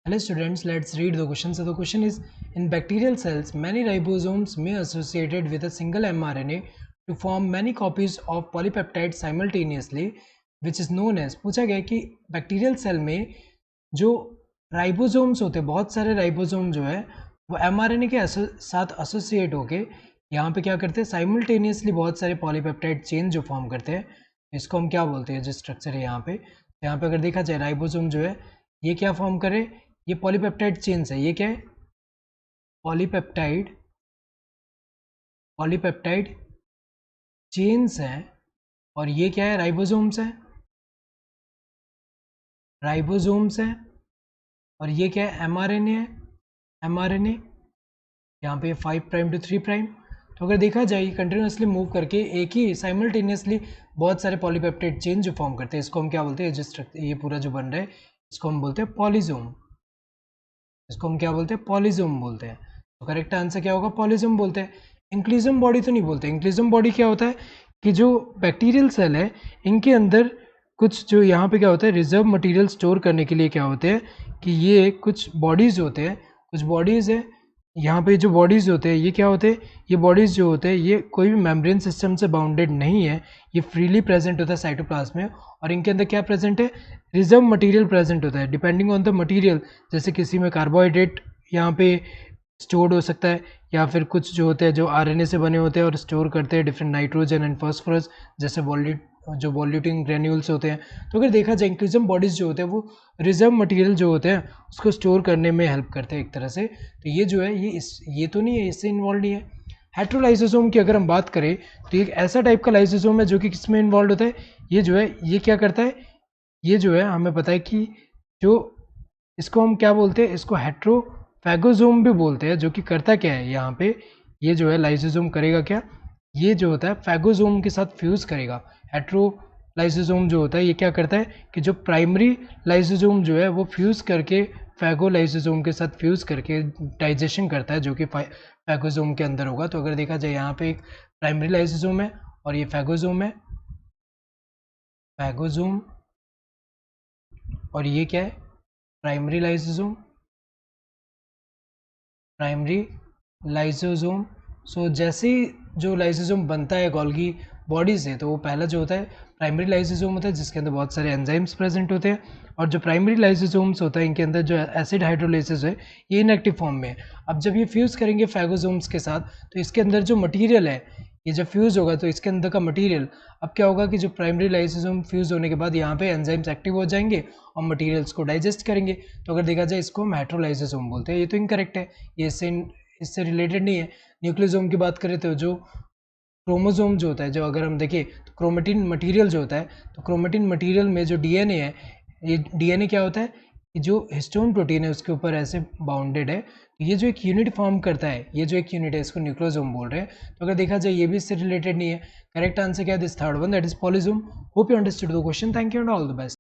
Hello students, let's read the question. So the question is, in bacterial cells, many ribosomes may associated with a single mRNA to form many copies of polypeptide simultaneously, which is known as. पूछा गया कि bacterial cell में जो ribosomes होते हैं, बहुत सारे ribosome जो है वो mRNA के साथ एसोसिएट होके यहाँ पे क्या करते हैं, साइमल्टेनियसली बहुत सारे पॉलीपेप्टाइड चेन जो फॉर्म करते हैं, इसको हम क्या बोलते हैं, जो स्ट्रक्चर है यहाँ पे अगर देखा जाए राइबोसोम जो है ये क्या फॉर्म करे, ये पॉलीपेप्टाइड चेन्स है। ये क्या है, पॉलीपेप्टाइड चेन्स हैं। और ये क्या है, राइबोसोम्स है, और ये क्या है, एमआरएनए है, एमआरएनए यहाँ पे 5 प्राइम टू 3 प्राइम। तो अगर देखा जाए कंटिन्यूसली मूव करके एक ही साइमल्टेनियसली बहुत सारे पॉलीपेप्टाइड चेन जो फॉर्म करते हैं, इसको हम क्या बोलते हैं, ये पूरा जो बन रहा है इसको हम बोलते हैं पॉलीजोम। इसको हम क्या बोलते हैं, पॉलीजोम बोलते हैं। तो करेक्ट आंसर क्या होगा, पॉलीजोम बोलते हैं। इंक्लिजम बॉडी तो नहीं बोलते। इंक्लिजम बॉडी क्या होता है कि जो बैक्टीरियल सेल है इनके अंदर कुछ जो यहाँ पे क्या होता है, रिजर्व मटेरियल स्टोर करने के लिए क्या होते हैं कि ये कुछ बॉडीज़ होते हैं, कुछ बॉडीज़ है यहाँ पे जो बॉडीज़ होते हैं ये क्या होते हैं, ये बॉडीज़ जो होते हैं ये कोई भी मेम्ब्रेन सिस्टम से बाउंडेड नहीं है, ये फ्रीली प्रेजेंट होता है साइटोप्लाज्म में। और इनके अंदर क्या प्रेजेंट है, रिजर्व मटेरियल प्रेजेंट होता है डिपेंडिंग ऑन द मटेरियल। जैसे किसी में कार्बोहाइड्रेट यहाँ पे स्टोर्ड हो सकता है, या फिर कुछ जो होते हैं जो आरएनए से बने होते हैं और स्टोर करते हैं डिफरेंट नाइट्रोजन एंड फॉस्फोरस, जैसे जो वॉल्यूटिन ग्रेन्यूल्स होते हैं। तो अगर देखा जाए इंक्लूजम बॉडीज़ जो होते हैं वो रिजर्व मटेरियल जो होते हैं उसको स्टोर करने में हेल्प करते हैं एक तरह से। तो ये जो है ये तो नहीं है, इससे इन्वॉल्व नहीं है। हेट्रोलाइसोसोम की अगर हम बात करें तो एक ऐसा टाइप का लाइसोसोम है जो कि किसमें इन्वॉल्व होता है, ये जो है ये क्या करता है, ये जो है हमें पता है कि जो इसको हम क्या बोलते हैं, इसको हेट्रोफैगोसोम भी बोलते हैं। जो कि करता क्या है, यहाँ पे ये जो है लाइसोसोम करेगा क्या, ये जो होता है फैगोसोम के साथ फ्यूज़ करेगा। हेट्रोलाइसोसोम जो होता है ये क्या करता है कि जो प्राइमरी लाइसोसोम जो है वो फ्यूज़ करके फैगोलाइसोसोम के साथ फ्यूज़ करके डाइजेशन करता है, जो कि फैगोसोम के अंदर होगा। तो अगर देखा जाए यहाँ पे एक प्राइमरी लाइसोसोम है और ये फैगोसोम है, फैगोसोम, और ये क्या है, प्राइमरी लाइसोसोम। सो जैसे ही जो लाइसोसोम बनता है गोल्गी बॉडी से, तो वो पहला जो होता है प्राइमरी लाइसोसोम होता है जिसके अंदर बहुत सारे एंजाइम्स प्रेजेंट होते हैं। और जो प्राइमरी लाइसोसोम्स होता है इनके अंदर जो एसिड हाइड्रोलाइसिस है ये इनएक्टिव फॉर्म में है। अब जब ये फ्यूज़ करेंगे फैगोसोम्स के साथ तो इसके अंदर जो मटीरियल है ये जब फ्यूज़ होगा तो इसके अंदर का मटीरियल, अब क्या होगा कि जो प्राइमरी लाइसोसोम फ्यूज़ होने के बाद यहाँ पे एंजाइम्स एक्टिव हो जाएंगे और मटीरियल्स को डाइजेस्ट करेंगे। तो अगर देखा जाए इसको हम हेट्रोलाइसोसोम बोलते हैं। ये तो इनकरेक्ट है, ये इससे रिलेटेड नहीं है। न्यूक्लियोसोम की बात करें तो जो क्रोमोसोम जो होता है, जो अगर हम देखें तो क्रोमेटिन मटेरियल जो होता है, तो क्रोमेटिन मटेरियल में जो डीएनए है, ये डीएनए क्या होता है कि जो हिस्टोन प्रोटीन है उसके ऊपर ऐसे बाउंडेड है, तो ये जो एक यूनिट फॉर्म करता है, ये जो एक यूनिट है इसको न्यूक्लियोसोम बोल रहे हैं। तो अगर देखा जाए ये भी इससे रिलेटेड नहीं है। करेक्ट आंसर क्या है, this third one, that is polysome. Hope you understood the question. Thank you and all the best.